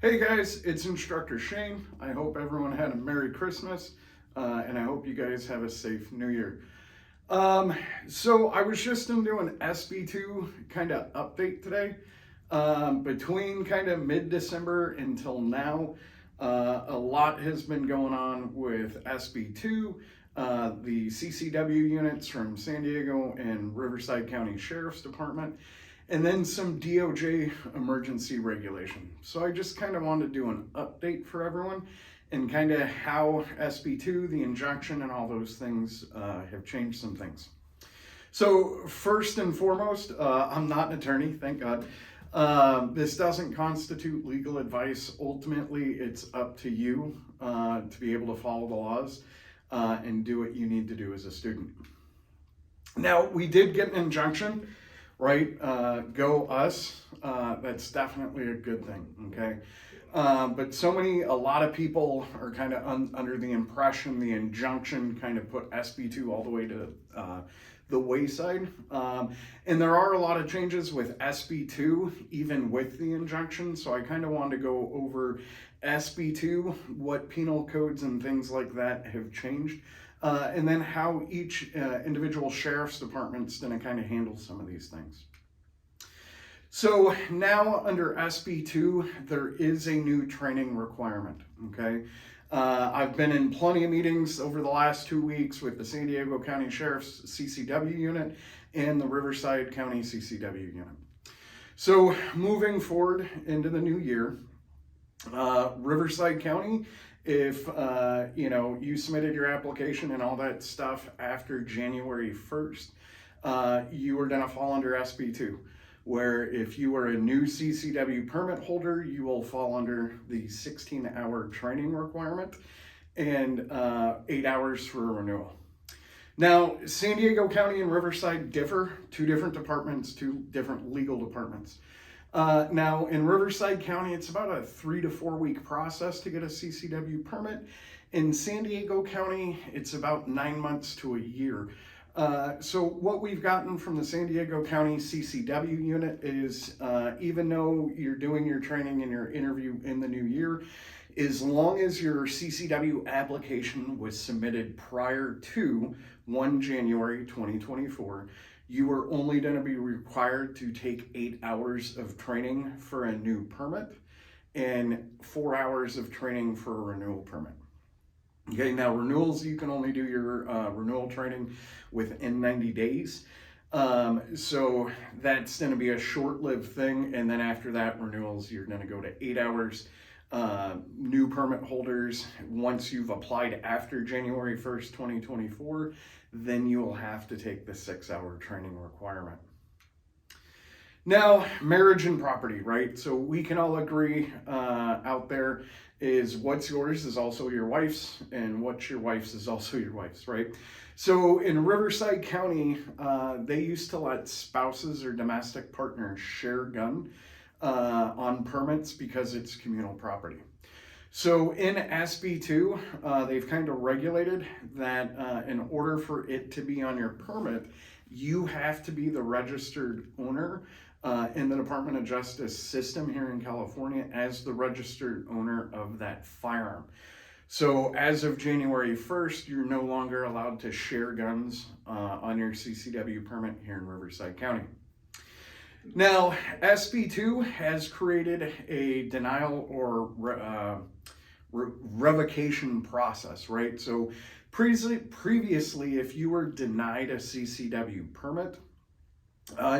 Hey guys, it's Instructor Shane. I hope everyone had a Merry Christmas, and I hope you guys have a safe New Year. So I was just going to do an SB2 kind of update today. Between kind of mid-December until now, a lot has been going on with SB2, the CCW units from San Diego and Riverside County Sheriff's Department, and then some DOJ emergency regulation. So I just kind of wanted to do an update for everyone and kind of how SB2, the injunction, and all those things have changed some things. So first and foremost, I'm not an attorney, thank God. This doesn't constitute legal advice. Ultimately, it's up to you to be able to follow the laws and do what you need to do as a student. Now, we did get an injunction, right? Go us. That's definitely a good thing, okay? But a lot of people are kind of under the impression the injunction kind of put SB2 all the way to the wayside. And there are a lot of changes with SB2, even with the injunction. So I kind of wanted to go over SB2, what penal codes and things like that have changed. And then how each individual sheriff's department is going to kind of handle some of these things. So now under SB2, there is a new training requirement, okay? I've been in plenty of meetings over the last 2 weeks with the San Diego County Sheriff's CCW unit and the Riverside County CCW unit. So moving forward into the new year, Riverside County, if you submitted your application and all that stuff after January 1st, you are going to fall under SB2. Where if you are a new CCW permit holder, you will fall under the 16-hour training requirement and 8 hours for a renewal. Now, San Diego County and Riverside differ, two different departments, two different legal departments. Now, in Riverside County, it's about a 3 to 4 week process to get a CCW permit. In San Diego County, it's about 9 months to a year. So what we've gotten from the San Diego County CCW unit is even though you're doing your training and your interview in the new year, as long as your CCW application was submitted prior to 1 January 2024, you are only going to be required to take 8 hours of training for a new permit and 4 hours of training for a renewal permit. Okay, now renewals, you can only do your renewal training within 90 days. So that's going to be a short-lived thing. And then after that, renewals, you're going to go to 8 hours. New permit holders, once you've applied after January 1st, 2024, then you will have to take the 6-hour training requirement. Now, marriage and property, right? So we can all agree out there is what's yours is also your wife's, and what's your wife's is also your wife's, right? So in Riverside County, they used to let spouses or domestic partners share a gun on permits because it's communal property. So in SB2, they've kind of regulated that in order for it to be on your permit, you have to be the registered owner in the Department of Justice system here in California as the registered owner of that firearm. So as of January 1st, you're no longer allowed to share guns on your CCW permit here in Riverside County. Now, SB2 has created a denial or revocation process, right? So previously, if you were denied a CCW permit,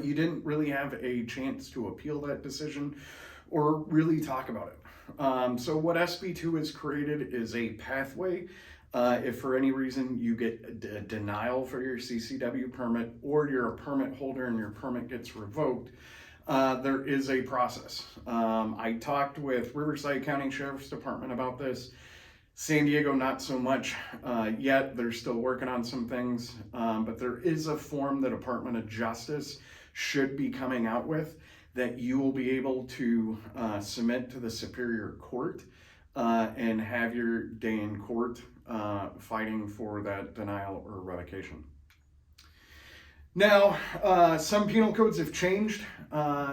you didn't really have a chance to appeal that decision or really talk about it. So what SB2 has created is a pathway. If for any reason you get a denial for your CCW permit or you're a permit holder and your permit gets revoked, there is a process. I talked with Riverside County Sheriff's Department about this. San Diego, not so much yet. They're still working on some things, but there is a form the Department of Justice should be coming out with that you will be able to submit to the Superior Court and have your day in court fighting for that denial or revocation. Now, some penal codes have changed,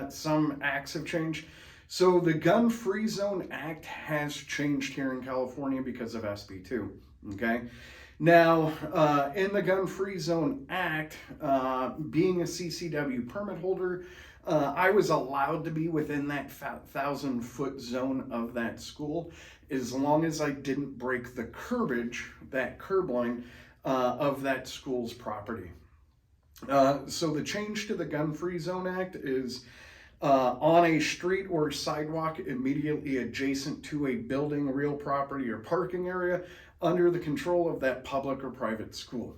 some acts have changed. So the Gun Free Zone Act has changed here in California because of SB2, okay? Now, in the Gun Free Zone Act, being a CCW permit holder, I was allowed to be within that 1,000-foot zone of that school as long as I didn't break the curbage, that curb line, of that school's property. So the change to the Gun Free Zone Act is on a street or sidewalk immediately adjacent to a building, real property, or parking area under the control of that public or private school.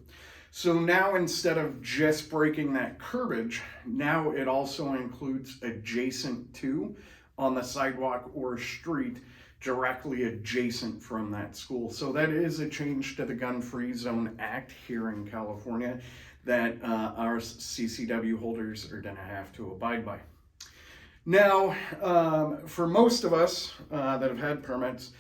So now, instead of just breaking that curbage, now it also includes adjacent to, on the sidewalk or street directly adjacent from that school. So that is a change to the Gun Free Zone Act here in California that our CCW holders are going to have to abide by. Now, for most of us that have had permits,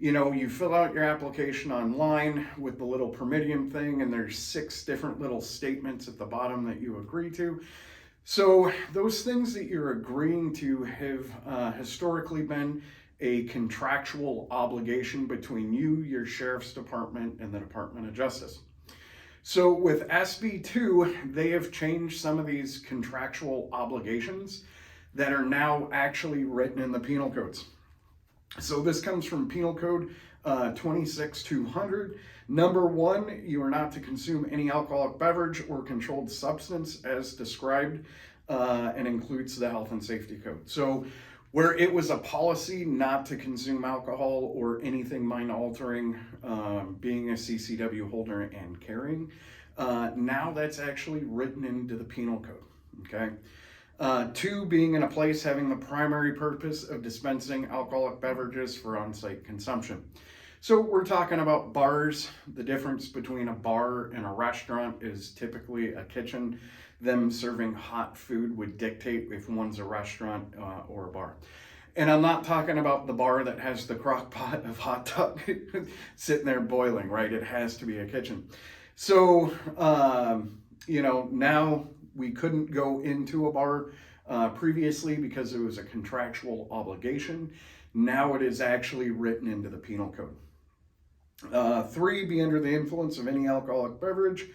you know, you fill out your application online with the little permitium thing, and there's 6 different little statements at the bottom that you agree to. So those things that you're agreeing to have historically been a contractual obligation between you, your sheriff's department, and the Department of Justice. So with SB2, they have changed some of these contractual obligations that are now actually written in the penal codes. So this comes from Penal Code 26200. Number 1, you are not to consume any alcoholic beverage or controlled substance as described, and includes the Health and Safety Code. So where it was a policy not to consume alcohol or anything mind-altering, being a CCW holder and carrying, now that's actually written into the penal code, okay? 2, being in a place having the primary purpose of dispensing alcoholic beverages for on-site consumption. So we're talking about bars. The difference between a bar and a restaurant is typically a kitchen. Them serving hot food would dictate if one's a restaurant or a bar. And I'm not talking about the bar that has the crock pot of hot dog sitting there boiling, right? It has to be a kitchen. So, you know, now we couldn't go into a bar previously because it was a contractual obligation. Now it is actually written into the penal code. 3, be under the influence of any alcoholic beverage,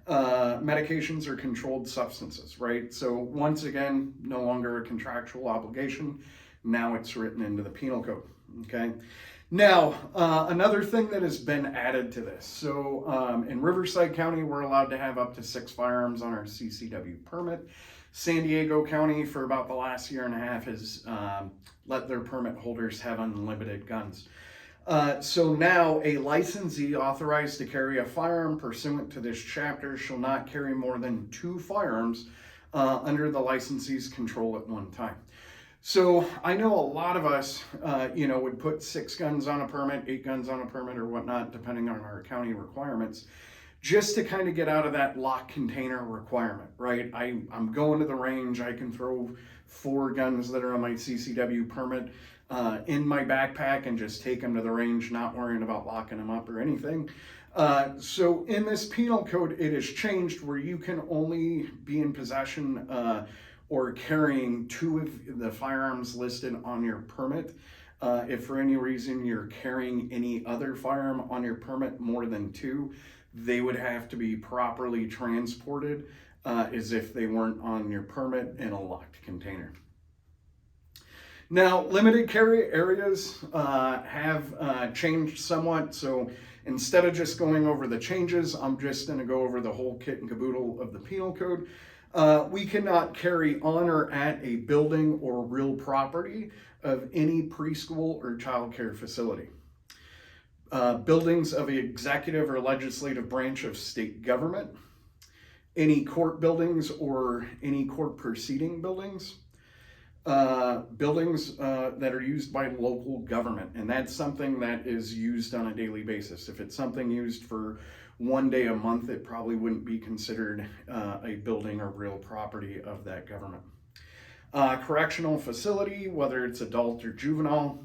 medications, or controlled substances, right? So once again, no longer a contractual obligation. Now it's written into the penal code, okay? Now, another thing that has been added to this. So in Riverside County, we're allowed to have up to 6 firearms on our CCW permit. San Diego County, for about the last year and a half, has let their permit holders have unlimited guns. So now a licensee authorized to carry a firearm pursuant to this chapter shall not carry more than 2 firearms under the licensee's control at one time. So I know a lot of us, you know, would put 6 guns on a permit, 8 guns on a permit, or whatnot, depending on our county requirements, just to kind of get out of that lock container requirement, right? I'm going to the range, I can throw 4 guns that are on my CCW permit in my backpack and just take them to the range, not worrying about locking them up or anything. So in this penal code, it has changed where you can only be in possession or carrying 2 of the firearms listed on your permit. If for any reason you're carrying any other firearm on your permit more than 2, they would have to be properly transported as if they weren't on your permit in a locked container. Now, limited carry areas have changed somewhat. So instead of just going over the changes, I'm just going to go over the whole kit and caboodle of the penal code. We cannot carry on or at a building or real property of any preschool or child care facility. Buildings of the executive or legislative branch of state government, any court buildings or any court proceeding buildings, buildings that are used by local government, and that's something that is used on a daily basis. If it's something used for 1 day a month, it probably wouldn't be considered a building or real property of that government. Correctional facility, whether it's adult or juvenile,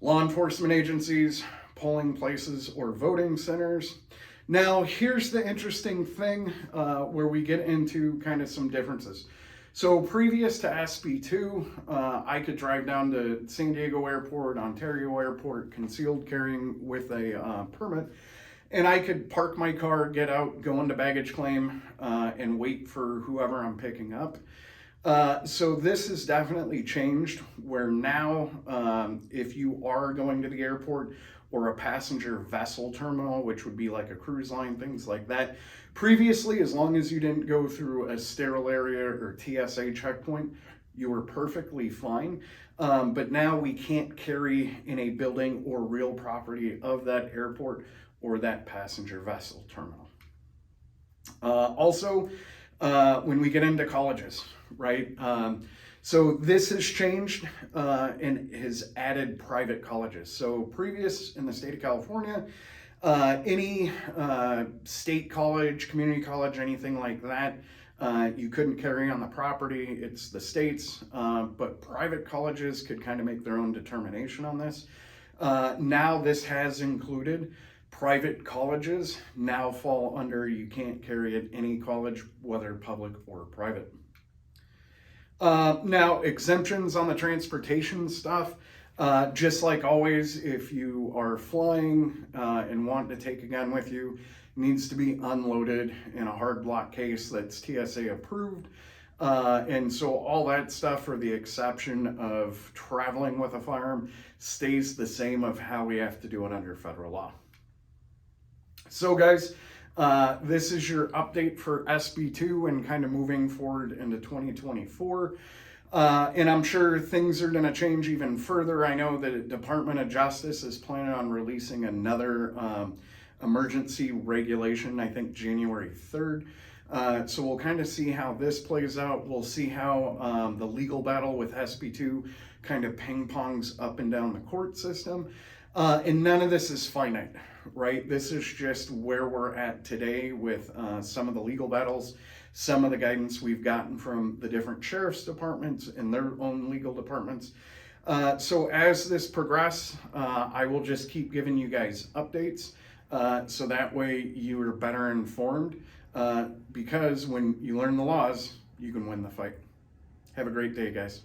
law enforcement agencies, polling places, or voting centers. Now, here's the interesting thing where we get into kind of some differences. So previous to SB2, I could drive down to San Diego Airport, Ontario Airport, concealed carrying with a permit, and I could park my car, get out, go into baggage claim, and wait for whoever I'm picking up. So this has definitely changed, where now if you are going to the airport or a passenger vessel terminal, which would be like a cruise line, things like that, previously, as long as you didn't go through a sterile area or TSA checkpoint, you were perfectly fine. But now we can't carry in a building or real property of that airport or that passenger vessel terminal. Also, when we get into colleges, right? So this has changed and has added private colleges. So previous in the state of California, any state college, community college, anything like that, you couldn't carry on the property. It's the state's, but private colleges could kind of make their own determination on this. Now this has included private colleges now fall under you can't carry at any college, whether public or private. Now, exemptions on the transportation stuff, just like always, if you are flying and want to take a gun with you, it needs to be unloaded in a hard block case that's TSA approved. And so all that stuff, for the exception of traveling with a firearm, stays the same of how we have to do it under federal law. So guys, this is your update for SB2 and kind of moving forward into 2024. And I'm sure things are going to change even further. I know that the Department of Justice is planning on releasing another emergency regulation, I think January 3rd. So we'll kind of see how this plays out. We'll see how the legal battle with SB2 kind of ping-pongs up and down the court system. And none of this is finite, right? This is just where we're at today with some of the legal battles, some of the guidance we've gotten from the different sheriff's departments and their own legal departments. So as this progresses, I will just keep giving you guys updates so that way you are better informed, because when you learn the laws, you can win the fight. Have a great day, guys.